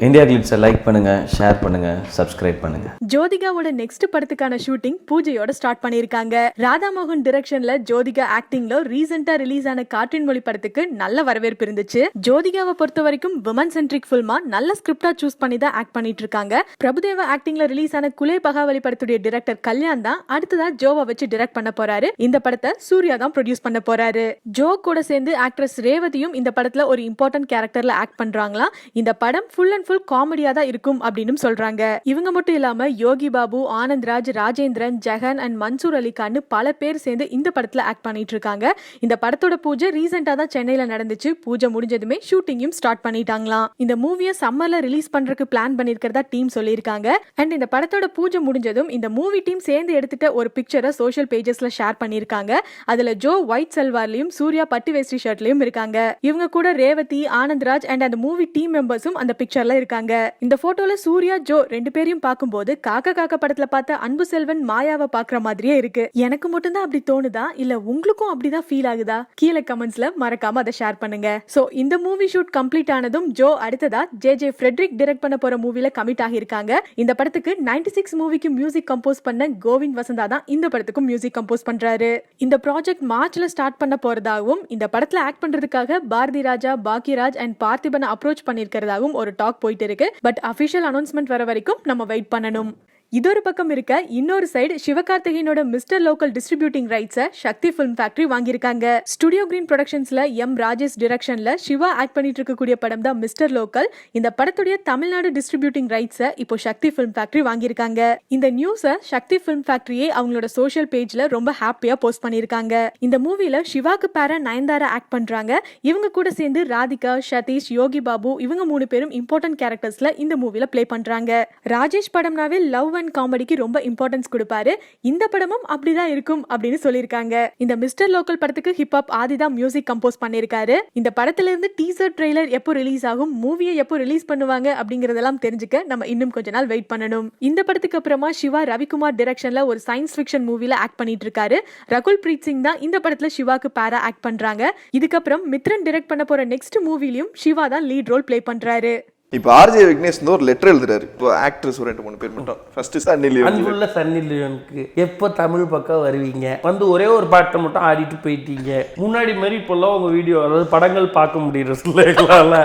India கிளிட்ஸை like பண்ணுங்க, share பண்ணுங்க, subscribe பண்ணுங்க. ஜோதிகாவோட நெக்ஸ்ட் படத்துக்கான ஷூட்டிங் பூஜையோட ஸ்டார்ட் பண்ணிருக்காங்க. ராதாமோகன் டைரக்ஷன்ல ஜோதிகா ஆக்டிங்ல ரீசெண்டா ரிலீஸ் ஆன கார்ட்டூன் மொழி படத்துக்கு நல்ல வரவேற்பு இருந்துச்சு. ஜோதிகாவை பொறுத்த வரைக்கும் விமன் சென்ட்ரிக் ஃபில்மா நல்ல ஸ்கிரிப்டா சூஸ் பண்ணி தான் ஆக்ட் பண்ணிட்டு இருக்காங்க. பிரபுதேவா ஆக்டிங்ல ரிலீஸ் ஆன குலே பகாவலி படத்துடைய டைரக்டர் கல்யாண் தான் அடுத்ததா ஜோவை வச்சு டைரக்ட் பண்ண போறாரு. இந்த படத்தை சூர்யா தான் ப்ரொடியூஸ் பண்ண போறாரு. ஜோ கூட சேர்ந்து ஆக்ட்ரஸ் ரேவதியும் இந்த படத்துல ஒரு இம்பார்ட்டன்ட் கேரக்டர்ல ஆக்ட் பண்றாங்களா. இந்த படம் ஃபுல் அண்ட் ஃபுல் காமெடியா தான் இருக்கும் அப்படின்னு சொல்றாங்க. இவங்க மட்டும் இல்லாம யோகி பாபு, ஆனந்த்ராஜ், ராஜேந்திரன், ஜெகன் அண்ட் மன்சூர் அலிகான் பல பேர் சேர்ந்து இந்த படத்துல ஆக்ட் பண்ணிட்டு இருக்காங்க. இந்த படத்தோட பூஜை ரீசெண்டா தான் சென்னையில நடந்துச்சு. பூஜை முடிஞ்சதுமே ஷூட்டிங்கும் ஸ்டார்ட் பண்ணிட்டாங்களாம். இந்த மூவியை சம்மர்ல ரிலீஸ் பண்றதுக்கு பிளான் பண்ணிருக்கிறதா டீம் சொல்லியிருக்காங்க. அண்ட் இந்த படத்தோட பூஜை முடிஞ்சதும் இந்த மூவி டீம் சேர்ந்து எடுத்துட்ட ஒரு பிக்சரை சோஷியல் பேஜஸ்ல ஷேர் பண்ணிருக்காங்க. அதுல ஜோ ஒயிட் சல்வார்லயும் சூர்யா பட்டு வேஷ்டி ஷர்ட்லயும் இருக்காங்க. இவங்க கூட ரேவதி, ஆனந்த்ராஜ் அண்ட் அந்த மூவி டீம் மெம்பர்ஸும் அந்த பிக்சர்ல இருக்காங்க. இந்த போட்டோல சூர்யா, ஜோ ரெண்டு பேரையும் பார்க்கும்போது காக்கா காக்கா படத்துல பார்த்த அன்பு செல்வன் மாயாவை பாக்குற மாதிரியே இருக்கு. எனக்கு மட்டும் தான் அப்படி தோணுதா இல்ல உங்களுக்கும் அப்படிதான் ஃபீல் ஆகுதா? கீழே கமெண்ட்ஸ்ல மறக்காம அதை ஷேர் பண்ணுங்க. சோ இந்த மூவி ஷூட் கம்ப்ளீட் ஆனதும் ஜோ அடுத்ததா ஜே ஃப்ரெட்ரிக் டைரக்ட் பண்ண போற மூவில கமிட் ஆகியிருக்காங்க. இந்த படத்துக்கு 96 மூவிக்கு மியூசிக் கம்போஸ் பண்ண கோவிந்த் வசந்தா தான் இந்த படத்துக்கும் மியூசிக் கம்போஸ் பண்றாரு. இந்த ப்ராஜெக்ட் மார்ச்ல ஸ்டார்ட் பண்ண போறதாகவும் இந்த படத்துல ஆக்ட் பண்றதுக்காக பாரதி ராஜா, பாக்கியராஜ் அண்ட் பார்த்திபனை அப்ரோச் பண்ணிருக்கிறதாகவும் ஒரு டாக் போயிட்டு இருக்கு. பட் அபிஷியல் அனௌன்ஸ்மெண்ட் வர வரைக்கும் நம்ம வெயிட் பண்ணணும். இதொரு பக்கம் இருக்க, இன்னொரு சைடு சிவகார்த்திகேயனோட மிஸ்டர் லோக்கல் டிஸ்ட்ரிபியூட்டிங் ரைட்ஸை சக்தி ஃபிலிம் ஃபேக்டரி வாங்கியிருக்காங்க. ஸ்டுடியோ கிரீன் ப்ரொடக்ஷன்ஸ்ல எம் ராஜேஷ் டைரக்ஷன்ல சிவா ஆக்ட் பண்ணிட்டு இருக்கக்கூடிய படம் தான் மிஸ்டர் லோக்கல். இந்த படத்துடைய தமிழ்நாடு டிஸ்ட்ரிபியூட்டிங் ரைட்ஸை இப்போ சக்தி ஃபிலிம் ஃபேக்டரி வாங்கியிருக்காங்க. இந்த நியூஸை சக்தி ஃபிலிம் ஃபேக்டரியே அவங்களோட சோஷியல் பேஜ்ல ரொம்ப ஹாப்பியா போஸ்ட் பண்ணியிருக்காங்க. இந்த மூவில சிவாக்கு பேர நயன்தாரா ஆக்ட் பண்றாங்க. இவங்க கூட சேர்ந்து ராதிகா, சதீஷ், யோகி பாபு இவங்க 3 பேரும் இம்பார்ட்டன்ட் கேரக்டர்ஸ்ல இந்த மூவில பிளே பண்றாங்க. ராஜேஷ் படம்னாவே லவ் காமெடிக்கு ரொம்ப இம்பார்ட்டன்ஸ் கொடுப்பாரு. இந்த படமும் அப்படிதான் இருக்கும் அப்படின்னு சொல்லியிருக்காங்க. இந்த மிஸ்டர் லோக்கல் படத்துக்கு ஹிப்ஹாப் ஆதி தான் மியூசிக் கம்போஸ் பண்ணிருக்காரு. இந்த படத்துல இருந்து டீசர் ட்ரெய்லர் எப்போ ரிலீஸ் ஆகும், மூவியை எப்போ ரிலீஸ் பண்ணுவாங்க அப்படிங்கறதெல்லாம் தெரிஞ்சுக்க நம்ம இன்னும் கொஞ்ச நாள் வெயிட் பண்ணணும். இந்த படத்துக்கு அப்புறமா சிவா ரவிக்குமார் டைரக்ஷன்ல ஒரு சயின்ஸ் ஃபிக்ஷன் மூவில ஆக்ட் பண்ணிட்டு இருக்காரு. ரகுல் பிரீத் சிங் தான் இந்த படத்துல சிவாக்கு பேரா ஆக்ட் பண்றாங்க. இதுக்கப்புறம் மித்ரன் டைரக்ட் பண்ண போற நெக்ஸ்ட் மூவிலையும் சிவா தான் லீட் ரோல் பிளே பண்றாரு. இப்போ ஆர்ஜே விக்னேஷ் ஒரு லெட்டர் எழுதுறாரு. இப்போ ஆக்டர்ஸ் ஒரு 2-3 பேர் மட்டும். First Sunny Leone. அன்புள்ள சன்னி லியோனுக்கு எப்போ தமிழ் பக்கம் வருவீங்க? வந்து ஒரே ஒரு பாட்டை மட்டும் ஆடிட்டு போயிட்டீங்க. முன்னாடி மாதிரி இப்போல்லாம் உங்க வீடியோ, அதாவது படங்கள் பார்க்க முடியுற சில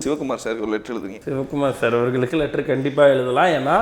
சிவகுமார் சார் ஒரு லெட்டர் எழுதுங்க. சிவகுமார் சார் அவர்களுக்கு லெட்டர் கண்டிப்பாக எழுதலாம். ஏன்னா